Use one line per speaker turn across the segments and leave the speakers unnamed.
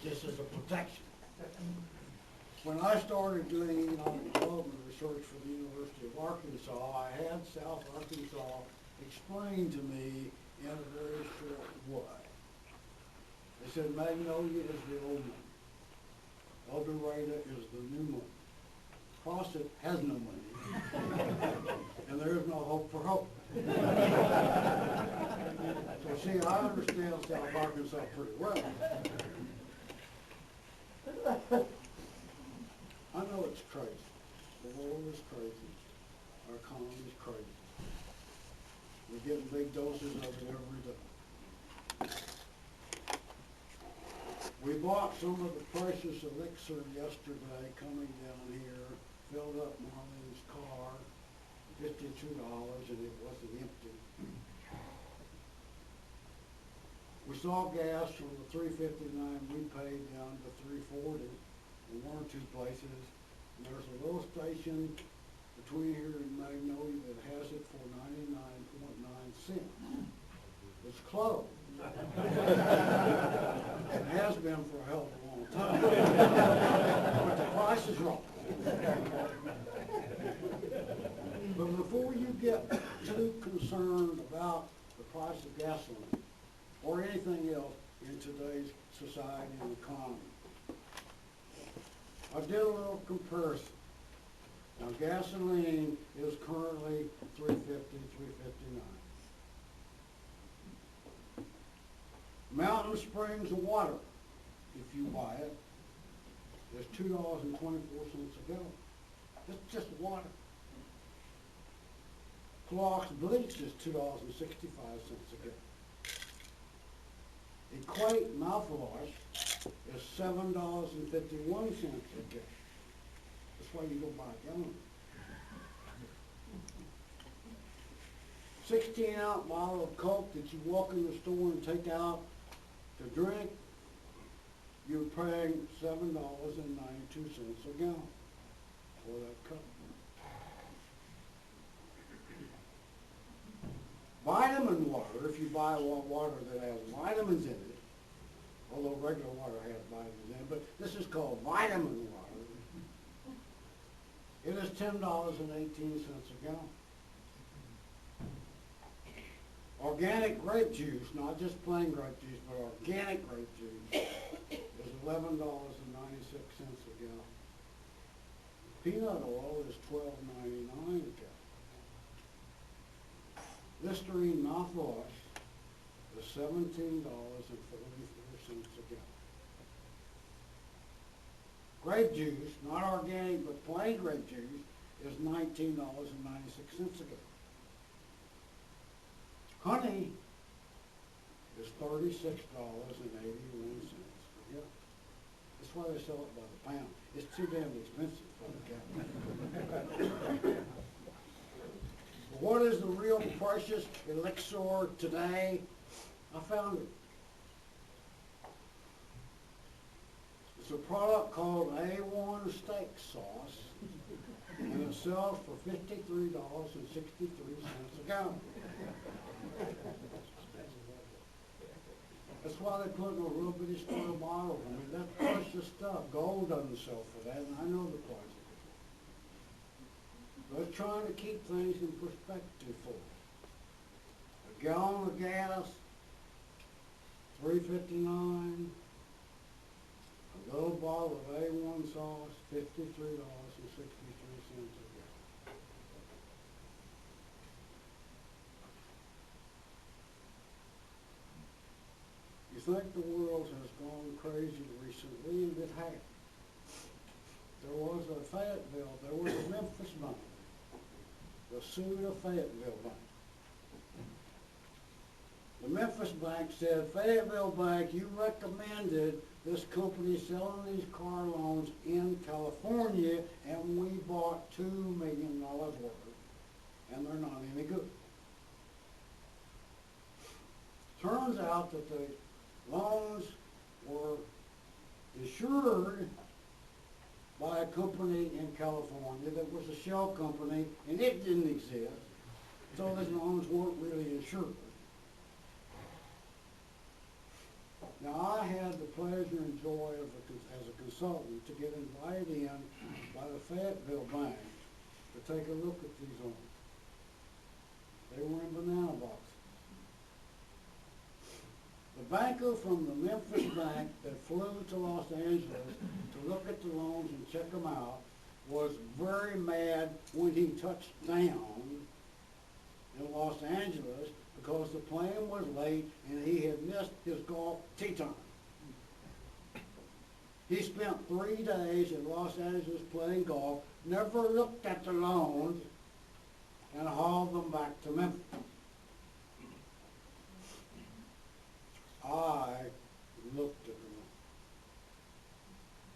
just as a protection. When I started doing economic development research for the University of Arkansas, I had South Arkansas explain to me in a very short way. They said Magnolia is the old money. El Dorado is the new money. Crossett has no money, and there is no hope for hope. So see, I understand South Arkansas pretty well. I know it's crazy. The world is crazy. Our economy is crazy. We're getting big doses of it every day. We bought some of the precious elixir yesterday coming down here, filled up Marlene's car, $52, and it wasn't empty. We saw gas from the $3.59 we paid down to $3.40 in one or two places. And there's a little station between here and Magnolia that has it for 99.9 cents. It's closed. It has been for a hell of a long time. But the price is wrong. But before you get too concerned about the price of gasoline or anything else in today's society and economy, I did a little comparison. Now gasoline is currently $3.50, $3.59. Mountain Springs water, if you buy it, is $2.24 a gallon. It's just water. Clorox bleach is $2.65 a gallon. Equate mouthwash is $7.51 a gallon. That's why you go buy a gallon. 16-ounce bottle of Coke that you walk in the store and take out to drink, you're paying $7.92 a gallon for that cup. Vitamin water, if you buy water that has vitamins in it, although regular water has vitamins in it, but this is called vitamin water, it is $10.18 a gallon. Organic grape juice, not just plain grape juice, but organic grape juice, is $11.96 a gallon. Peanut oil is $12.99 a gallon. Listerine mouthwash is $17.44 a gallon. Grape juice, not organic but plain grape juice, is $19.96 a gallon. Honey is $36.81 a gallon. That's why they sell it by the pound. It's too damn expensive for the gallon. What is the real precious elixir today? I found it. It's a product called A1 steak sauce, and it sells for $53.63 a gallon. That's why they put in a real bitty square bottle. I mean, that's precious stuff. Gold doesn't sell for that, and I know the price of it. But trying to keep things in perspective for us. A gallon of gas, $3.59. A little bottle of A1 sauce, $53.63 a gallon. You think the world has gone crazy recently, and it has. There was a Fayetteville, there was a Memphis bank, the sued a Fayetteville bank. The Memphis bank said, Fayetteville Bank, you recommended this company selling these car loans in California, and we bought $2 million worth, and they're not any good. Turns out that the loans were insured by a company in California that was a shell company, and it didn't exist, so those loans weren't really insured. Now, I had had the pleasure and joy of as a consultant to get invited in by the Fayetteville Bank to take a look at these loans. They were in banana boxes. The banker from the Memphis bank that flew to Los Angeles to look at the loans and check them out was very mad when he touched down in Los Angeles because the plane was late and he had missed his golf tee time. He spent 3 days in Los Angeles playing golf, never looked at the loans, and hauled them back to Memphis. I looked at them.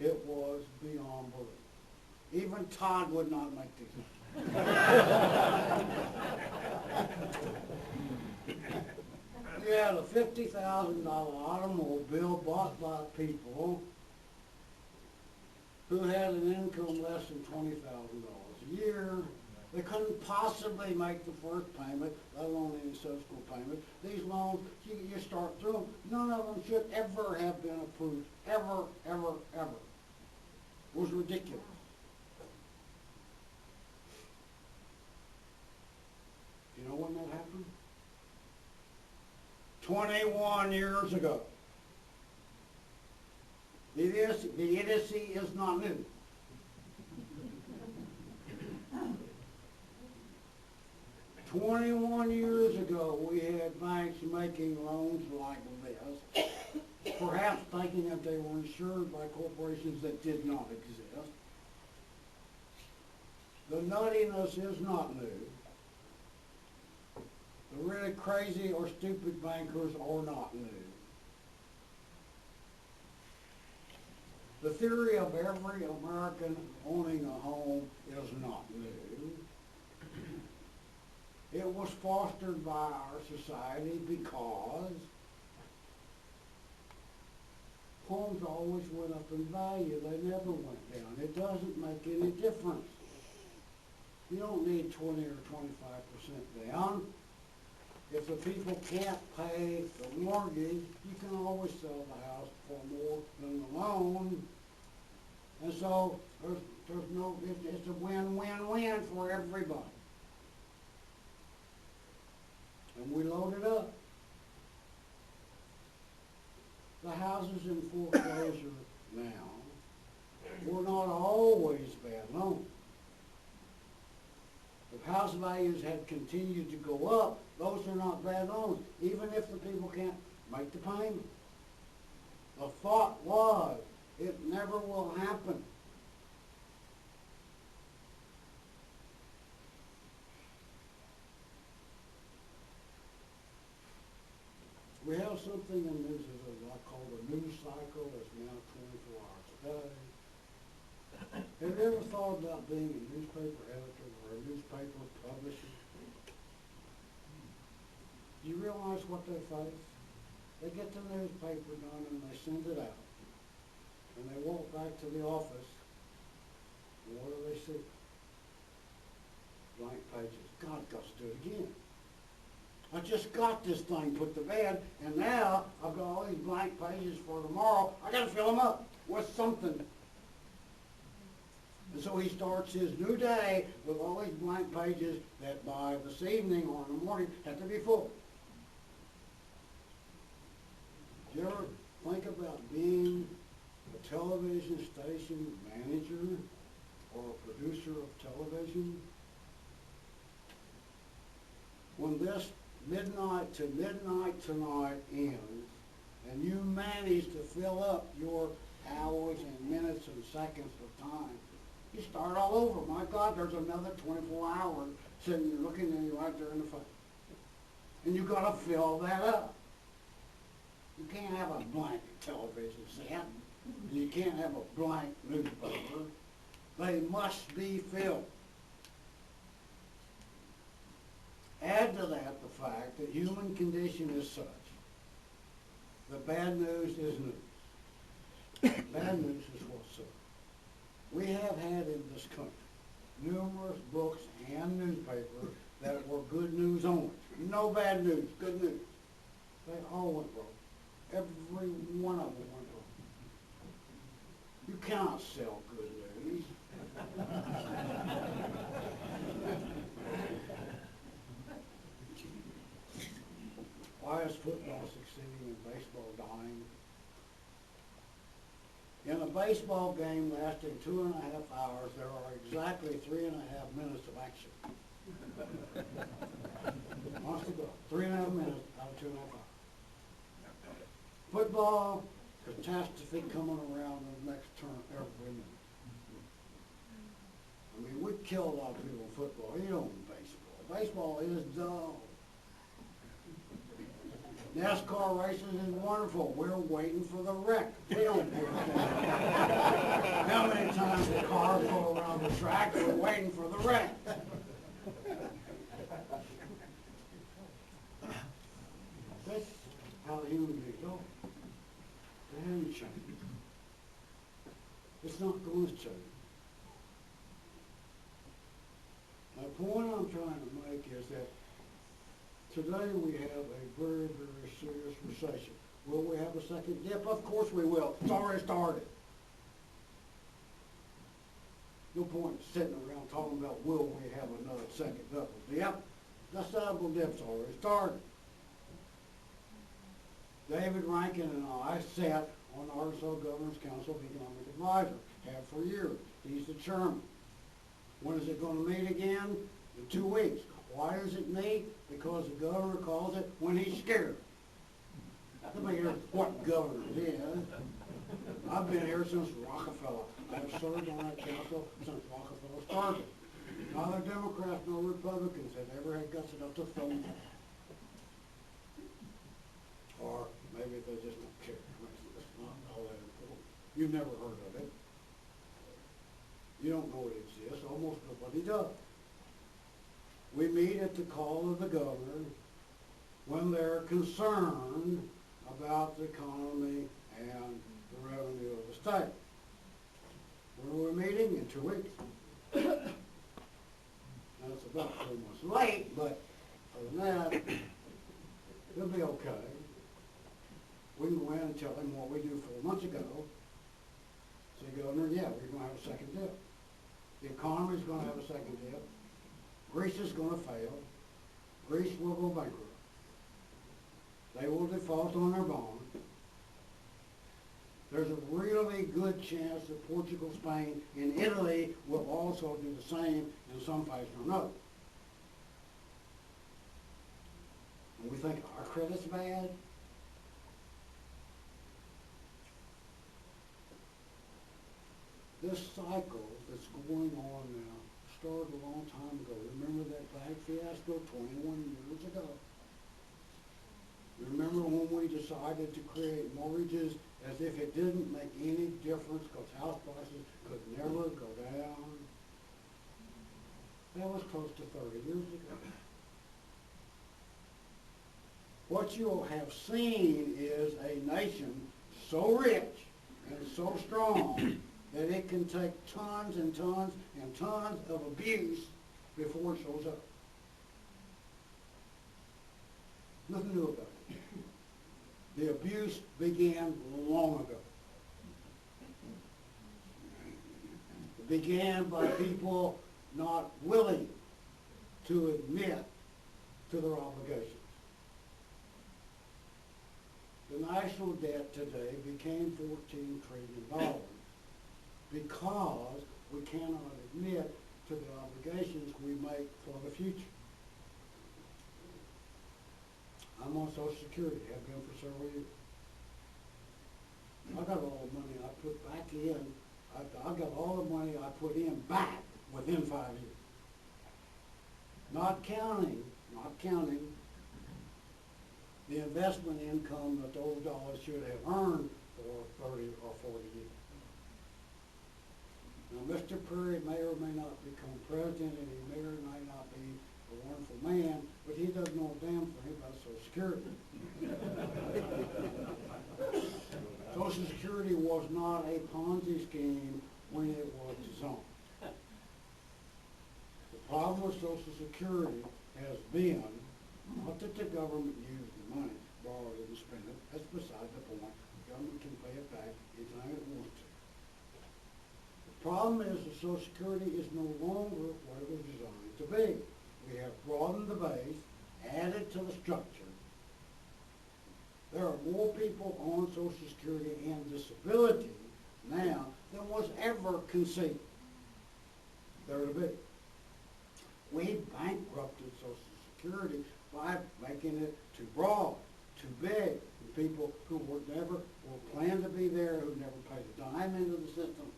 It was beyond belief. Even Todd would not make these. Yeah, the $50,000 automobile bought by people who had an income less than $20,000 a year. They couldn't possibly make the first payment, let alone any subsequent payment. These loans, you start through them, none of them should ever have been approved. Ever, ever, ever. It was ridiculous. You know when that happened? 21 years ago. The idiocy is not new. "21 years ago, we had banks making loans like this, perhaps thinking that they were insured by corporations that did not exist. The nuttiness is not new. The really crazy or stupid bankers are not new. The theory of every American owning a home is not new. It was fostered by our society because homes always went up in value. They never went down. It doesn't make any difference. You don't need 20 or 25% down. If the people can't pay the mortgage, you can always sell the house for more than the loan. And so there's no, it's a win-win-win for everybody. And we load it up. The houses in foreclosure now were not always bad loans. If house values had continued to go up, those are not bad loans, even if the people can't make the payment. The thought was, it never will happen. We have something in news that I call the news cycle. It's now 24 hours a day. Have you ever thought about being a newspaper editor or a newspaper publisher? Do you realize what they face? They get the newspaper done and they send it out. And they walk back to the office, and what do they see? Blank pages. God, got to do it again. I just got this thing put to bed, and now I've got all these blank pages for tomorrow. I got to fill them up with something. And so he starts his new day with all these blank pages that by this evening or in the morning have to be full. Do you ever think about being a television station manager or a producer of television? When this midnight to midnight tonight ends, and you manage to fill up your hours and minutes and seconds of time, you start all over. My God, there's another 24 hours sitting there looking at you right there in the face. And you've got to fill that up. You can't have a blank television set. And you can't have a blank newspaper. They must be filled. Add to that the fact that human condition is such. The bad news is news. Bad news is what's up. We have had in this country numerous books and newspapers that were good news only. No bad news, good news. They all went broke. Every one of them went cannot sell good news. Why is football succeeding and baseball dying? In a baseball game lasting 2.5 hours, there are exactly 3.5 minutes of action. Honest to God, 3.5 minutes out of 2.5 hours. Football, catastrophe coming around the next turn every minute. I mean, we kill a lot of people in football. You don't in baseball. Baseball is dull. NASCAR races is wonderful. We're waiting for the wreck. We don't give a damn. How many times the cars go around the track, we're waiting for the wreck. That's how the human beings are. They haven't changed. It's not going to change. The point I'm trying to make is that today we have a very, very serious recession. Will we have a second dip? Of course we will. It's already started. No point sitting around talking about will we have another second double dip. The double dip's already started. David Rankin and I sat on the Arkansas Governor's Council of Economic Advisors, have for years. He's the chairman. When is it going to meet again? In 2 weeks. Why does it meet? Because the governor calls it when he's scared. Let me hear what governor it is. I've been here since Rockefeller. I've served on that council since Rockefeller started. Neither Democrats nor Republicans have ever had guts enough to throw it. Or maybe they just don't care. It's not all that important. You've never heard of it. You don't know it exists. Almost nobody does. We meet at the call of the governor when they're concerned about the economy and the revenue of the state. When we're meeting in 2 weeks. That's about 2 months late, but other than that, it'll be okay. We can go in and tell him what we do 4 months ago. Say, Governor, yeah, we're going to have a second dip. The economy's going to have a second dip. Greece is going to fail. Greece will go bankrupt. They will default on their bonds. There's a really good chance that Portugal, Spain, and Italy will also do the same in some fashion or another. And we think our credit's bad. This cycle that's going on now started a long time ago. Remember that bank fiasco 21 years ago? Remember when we decided to create mortgages as if it didn't make any difference because house prices could never go down? That was close to 30 years ago. What you'll have seen is a nation so rich and so strong that it can take tons and tons and tons of abuse before it shows up. Nothing new about it. The abuse began long ago. It began by people not willing to admit to their obligations. The national debt today became $14 trillion because we cannot admit to the obligations we make for the future. I'm on Social Security, have been for several years. I got all the money I put back in, I got all the money I put in back within 5 years. Not counting the investment income that those dollars should have earned for 30 or 40 years. Now, Mr. Perry may or may not become president, and he may or may not be a wonderful man, but he doesn't know a damn thing about Social Security. Social Security was not a Ponzi scheme when it was designed. The problem with Social Security has been not that the government used the money, borrowed it and spent it. That's beside the point. The government can pay it back anytime it wants to. problem is that Social Security is no longer what it was designed to be. We have broadened the base, added to the structure. There are more people on Social Security and disability now than was ever conceived there to be. We bankrupted Social Security by making it too broad, too big, for people who were planned to be there, who never paid a dime into the system.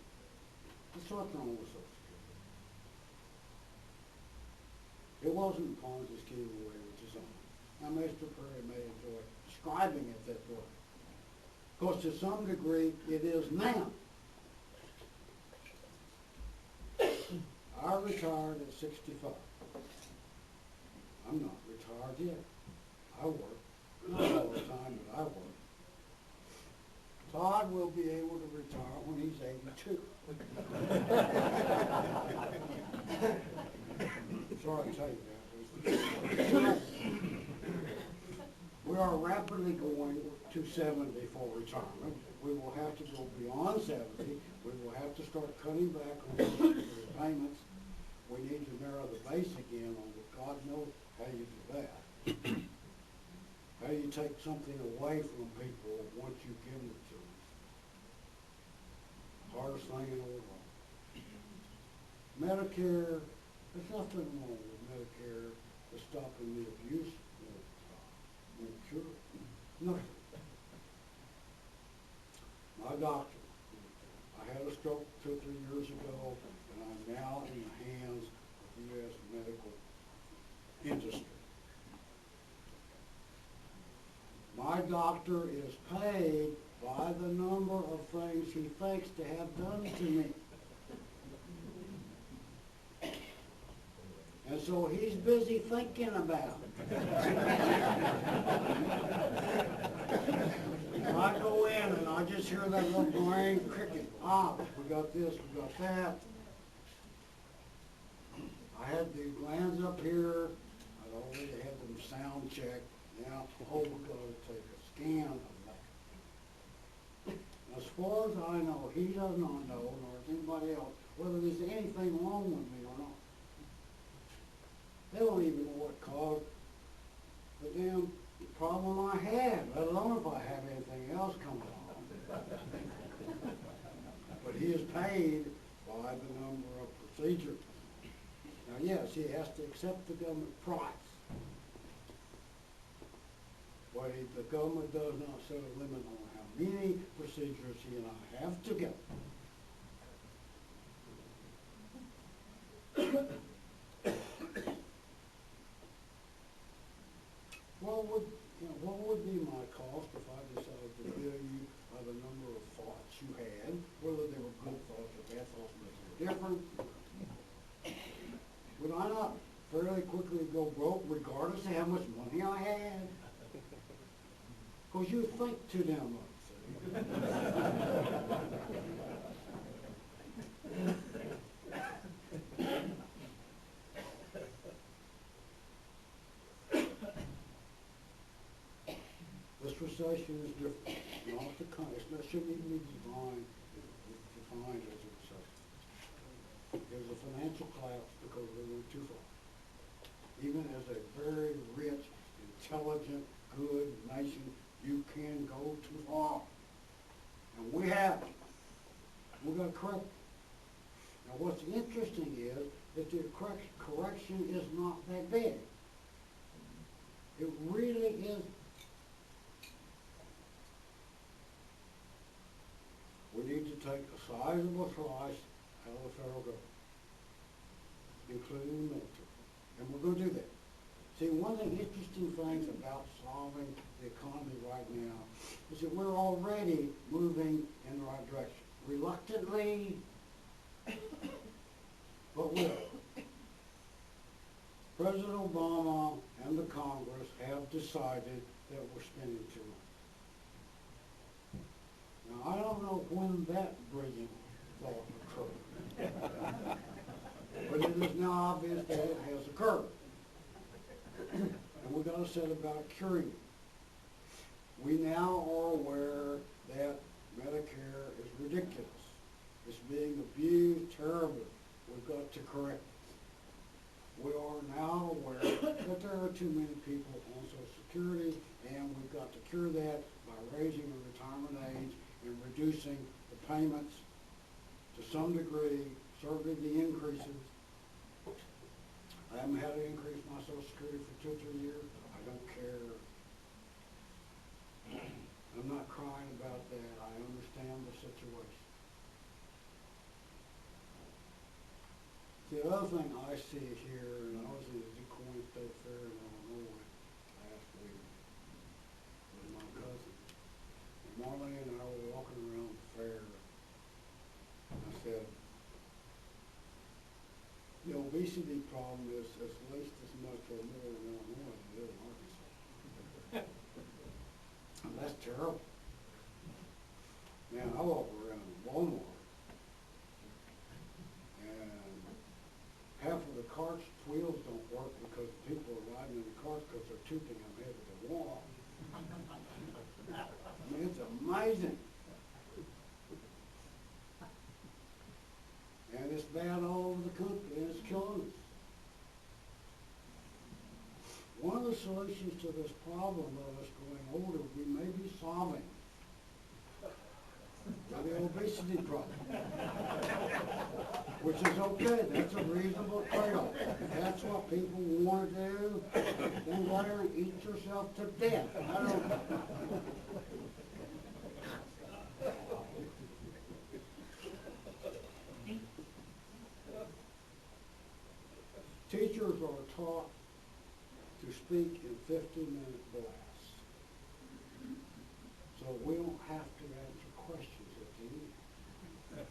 That's what's wrong with Social Security. It wasn't a Ponzi scheme the way it was designed. Now, Mr. Perry may enjoy describing it that way. Of course, to some degree, it is now. I retired at 65. I'm not retired yet. I work. Not all the time, but I work. Todd will be able to retire when he's 82. Sorry to tell you that. We are rapidly going to 70 for retirement. We will have to go beyond 70. We will have to start cutting back on Social Security payments. We need to narrow the base again on God knows how you do that. How do you take something away from people once you give it to them? Hardest thing in the world. Medicare, there's nothing wrong with Medicare to stopping the abuse. Won't cure it. Nothing. My doctor, I had a stroke 2 or 3 years ago, and I'm now in the hands of the U.S. medical industry. My doctor is paid by the number of things he thinks to have done to me. And so he's busy thinking about it. And I go in and I just hear that little brain cricket. Ah, we got this, we got that. I had the glands up here. I'd already had them sound checked. Now, oh, we've got to take a scan of that. As far as I know, he does not know, nor does anybody else, whether there's anything wrong with me or not. They don't even know what caused the damn problem I had, let alone if I have anything else come along. But he is paid by the number of procedures. Now, yes, he has to accept the government price. But the government does not set a limit on how many procedures he and I have together. What would be my cost if I decided to bill you by the number of thoughts you had, whether they were good thoughts or bad thoughts makes no difference? Would I not fairly quickly go broke regardless of how much money I had? Because you think too damn much. This recession is different. Not the kind. It shouldn't even be defined as a recession. It was a financial collapse because we went too far. Even as a very rich, intelligent, good nation, you can go too far. And we have. We're going to correct it. Now what's interesting is that the correction is not that big. It really is. We need to take a sizable slice out of the federal government, including the military. And we're going to do that. See, one of the interesting things about solving the economy right now is that we're already moving in the right direction. Reluctantly, but will. President Obama and the Congress have decided that we're spending too much. Now, I don't know when that brilliant thought occurred. But it is now obvious that it has occurred. And we've got to set about curing it. We now are aware that Medicare is ridiculous. It's being abused terribly. to correct it. We are now aware that there are too many people on Social Security, and we've got to cure that by raising the retirement age and reducing the payments to some degree, certainly the increases. I haven't had to increase my Social Security for 2 or 3 years. I don't care. I'm not crying about that. I understand the situation. The other thing I see here, and I was in the DuQuoin State Fair in Illinois last week with my cousin. And Marlene and I were walking around the fair. And I said, the obesity problem is at least as much or more in Illinois as it is in Arkansas. And that's terrible. Man, I walk around Walmart, and half of the carts' wheels don't work because people are riding in the carts because they're too damn heavy to walk. I mean, it's amazing. And it's bad all over the country, and it's killing us. One of the solutions to this problem of us growing older, we may be solving the obesity problem, which is okay. That's a reasonable trade-off. If that's what people want to do, then go there and eat yourself to death. I don't know. Teachers are taught to speak in 50-minute blasts, so we don't have to answer questions at the end.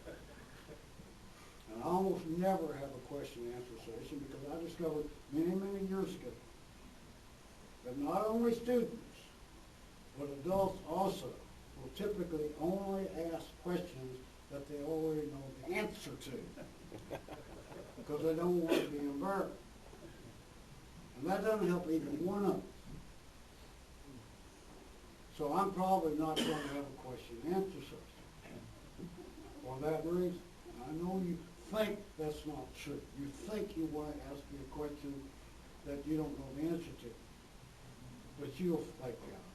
And I almost never have a question and answer session because I discovered many, many years ago that not only students, but adults also will typically only ask questions that they already know the answer to because they don't want to be embarrassed. And that doesn't help either one of us. So I'm probably not going to have a question and answer session for that reason. I know you think that's not true. You think you want to ask me a question that you don't know the answer to. But you'll flake out.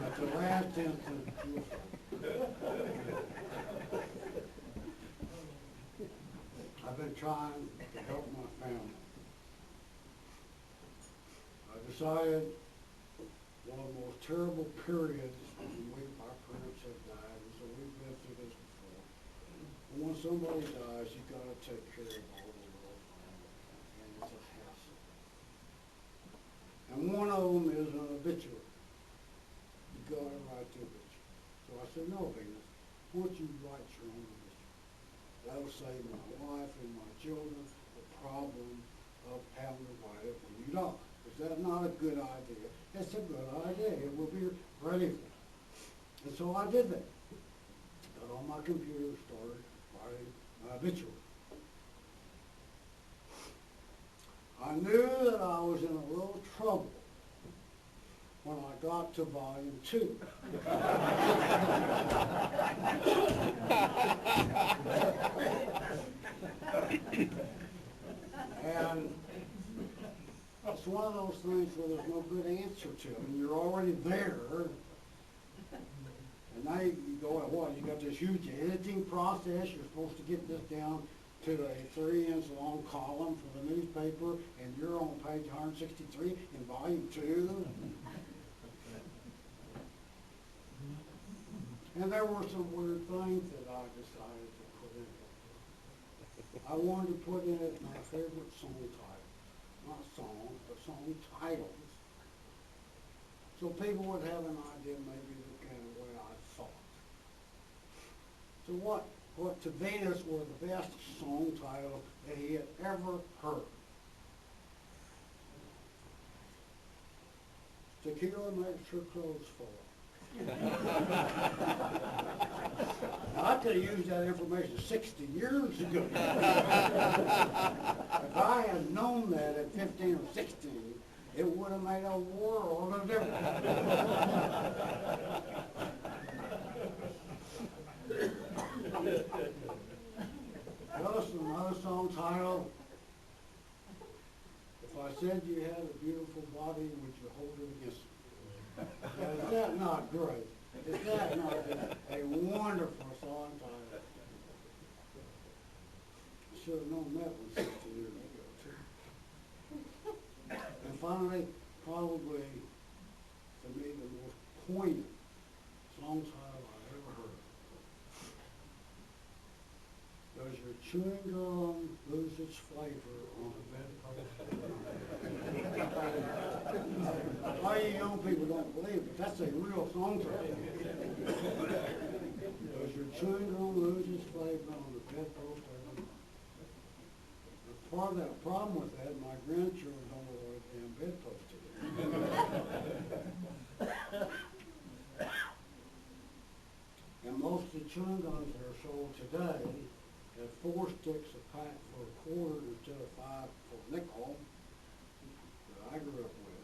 At the last instant, you'll flake. I've been trying to help my family. I decided one of the most terrible periods when our parents have died, and so we've been through this before. And when somebody dies, you've got to take care of all the little family, and it's a hassle. And one of them is an obituary. You've got to write the obituary. So I said, no, Venus, why don't you write your own obituary? That'll save my wife and my children the problem of having to write it when you die. Is that not a good idea? It's a good idea. It will be ready for it. And so I did that. Got on my computer, started writing my obituary. I knew that I was in a little trouble when I got to volume 2. And it's one of those things where there's no good answer to it. I mean, you're already there. And now you go, what, you got this huge editing process. You're supposed to get this down to a 3-inch long column for the newspaper, and you're on page 163 in volume 2. And there were some weird things that I decided to put in it. I wanted to put in it my favorite song title. Not songs, but song titles. So people would have an idea maybe the kind of way I thought. So what to Venus were the best song titles that he had ever heard. Tequila makes her clothes fall. I could have used that information 60 years ago. If I had known that at 15 or 16, it would have made a world of difference. Well, listen, another song title, If I Said You Had a Beautiful Body, Would You Hold It Against Me? Now, is that not great? Is that not a wonderful song title? I should have known that one 60 years ago, too. And finally, probably, to me, the most poignant song title I ever heard. Does your chewing gum lose its flavor on a bedpost? All you young people don't believe it. That's a real song title. Does your chewing gum lose its flavor on the bedpost every night? But part of that problem with that, my grandchildren don't know what a damn bedpost is. And most of the chewing gums that are sold today have 4 sticks a pack for a quarter instead of 5 for a nickel that I grew up with.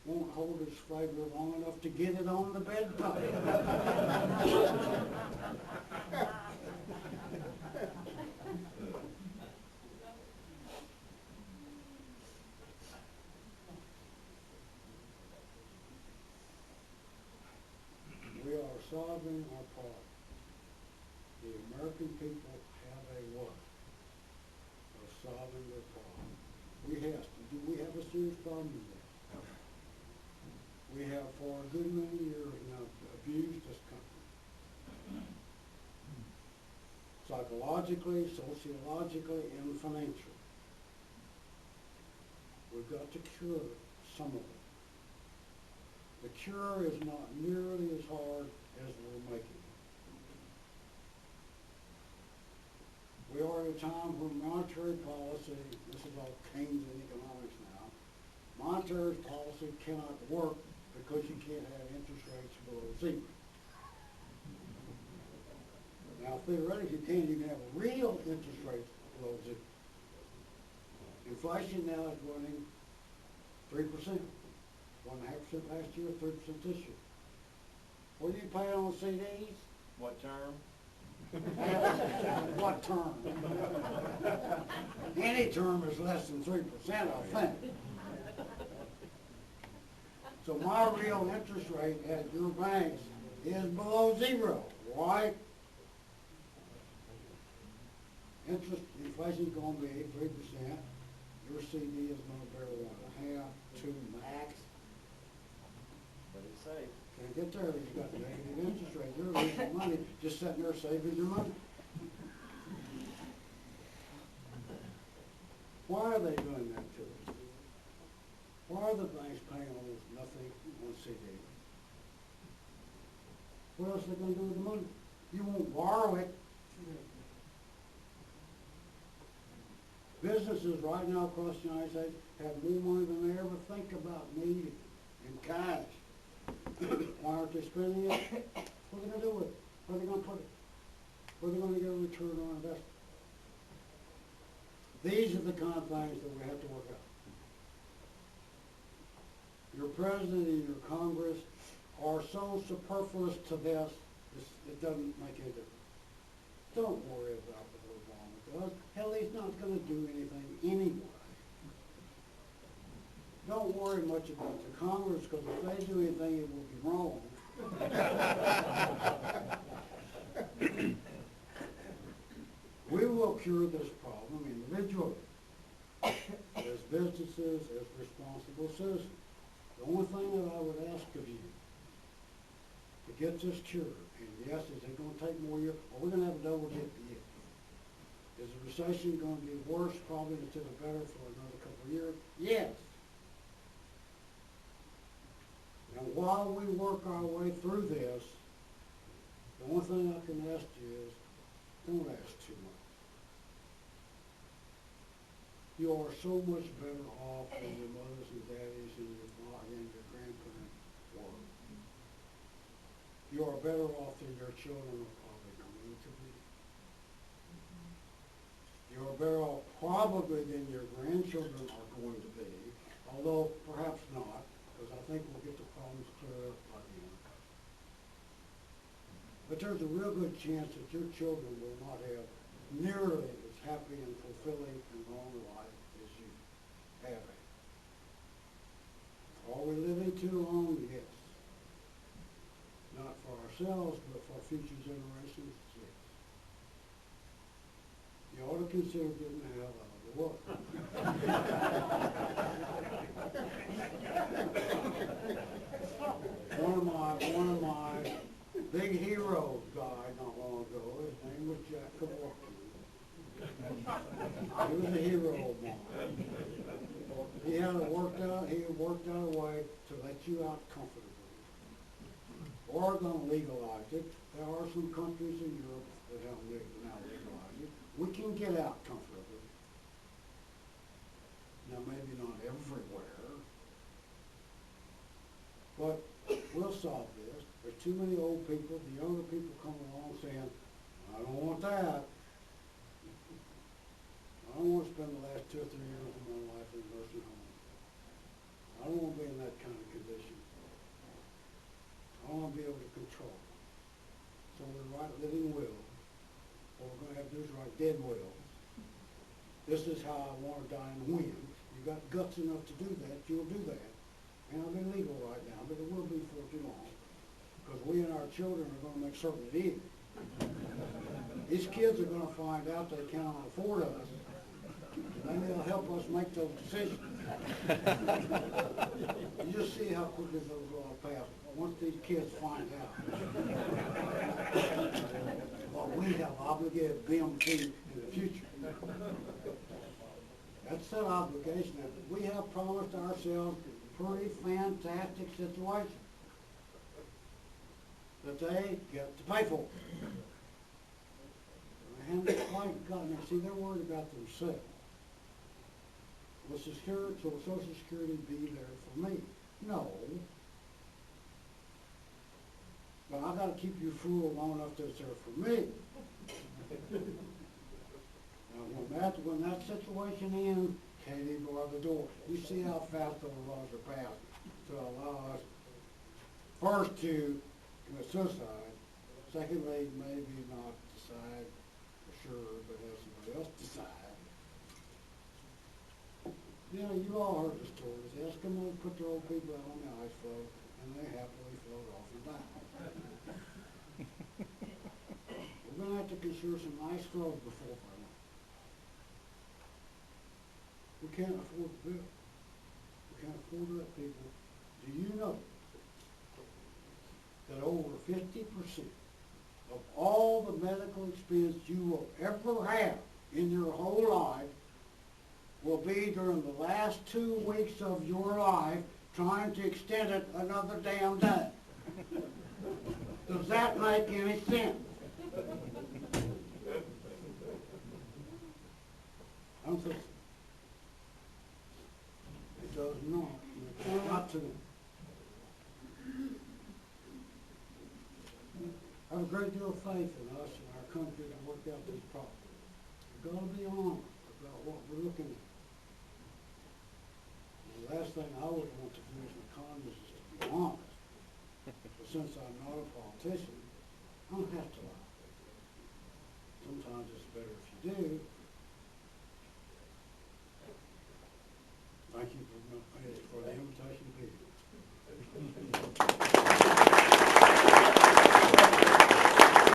Won't hold its flavor long enough to get it on the bedpost. We are solving our problem. The American people have a way of solving their problem. Do we have a serious problem with that? We have for a good many years now abused this country. Psychologically, sociologically, and financially. We've got to cure some of it. The cure is not nearly as hard as we're making it. We are at a time where monetary policy, this is all Keynesian economics now, monetary policy cannot work because you can't have interest rates below 0. Now theoretically you can have real interest rates below 0. Inflation now is running 3%. 1.5% last year, 3% this year. What are you paying on CDs?
What term?
What term? Any term is less than 3%, I think. So my real interest rate at your banks is below 0, right? Inflation is going to be 3%. Your CD is going to bear 1.5, 2 max.
What did it say?
Can't get there, you've got the negative interest rate, you're losing money, just sitting there saving your money. Why are they doing that to us? Why are the banks paying almost nothing on CD? What else are they going to do with the money? You won't borrow it. Businesses right now across the United States have more money than they ever think about needing in cash. Why aren't they spending it? What are they going to do with it? Where are they going to put it? Where are they going to get a return on investment? These are the kind of things that we have to work out. Your president and your Congress are so superfluous to this, it doesn't make any difference. Don't worry about what Obama does. Hell, he's not going to do anything anyway. Don't worry much about the Congress, because if they do anything, it will be wrong. We will cure this problem individually, as businesses, as responsible citizens. The only thing that I would ask of you to get this cured, and yes, is it going to take more years, or we're going to have a double dip year? Is the recession going to be worse, probably, instead of better for another couple of years? Yes. And while we work our way through this, the only thing I can ask you is, don't ask too much. You are so much better off than your mothers and daddies and your grandparents were. You are better off than your children are probably going to be. You are better off probably than your grandchildren are going to be, although perhaps not, because I think we'll get the problems cleared up by the end. But there's a real good chance that your children will not have nearly as happy and fulfilling and long life as you have it. Are we living too long? Yes. Not for ourselves, but for future generations? Yes. You ought to consider getting the hell out of the world. One of my big heroes died not long ago. His name was Jack Kevorkian. He was a hero of mine. He had worked out a way to let you out comfortably. Oregon legalized it. There are some countries in Europe that have now legalized it. We can get out comfortably. Now maybe not everywhere, but we'll solve this. There's too many old people. The younger people come along saying, I don't want that. I don't want to spend the last 2 or 3 years of my life in a nursing home. I don't want to be in that kind of condition. I want to be able to control. So we write living will. What we're going to have to do is write dead wills. This is how I want to die and when. You got guts enough to do that, you'll do that. And it'll be legal right now, but it will be for too long. Because we and our children are going to make certain it is. These kids are going to find out they cannot afford us. And they'll help us make those decisions. You just see how quickly those laws pass once these kids find out. Well, we have obligated them to in the future. That's that obligation that we have promised ourselves a pretty fantastic situation that they get to pay for. And it's like God, now see, they're worried about themselves. Will Social Security be there for me? No. But I got to keep you fooled long enough that it's there for me. Now, when that situation ends, Katie, bar the door. You see how fast those laws are passed to allow us first to commit suicide, secondly, maybe not decide for sure, but have somebody else decide. You know, you've all heard the stories. The Eskimos put their old people out on the ice floe, and they happily float off and die. We're going to have to consider some nice flows before very long. We can't afford to build. We can't afford that, people. Do you know that over 50% of all the medical expense you will ever have in your whole life will be during the last 2 weeks of your life trying to extend it another damn day? Does that make any sense? I'm so, it does not. It's not to them. I have a great deal of faith in us and our country to work out this problem. We've got to be honest about what we're looking at. And the last thing I would want to do as an economist is to be honest. But since I'm not a politician, I don't have to lie. Sometimes it's better if you do,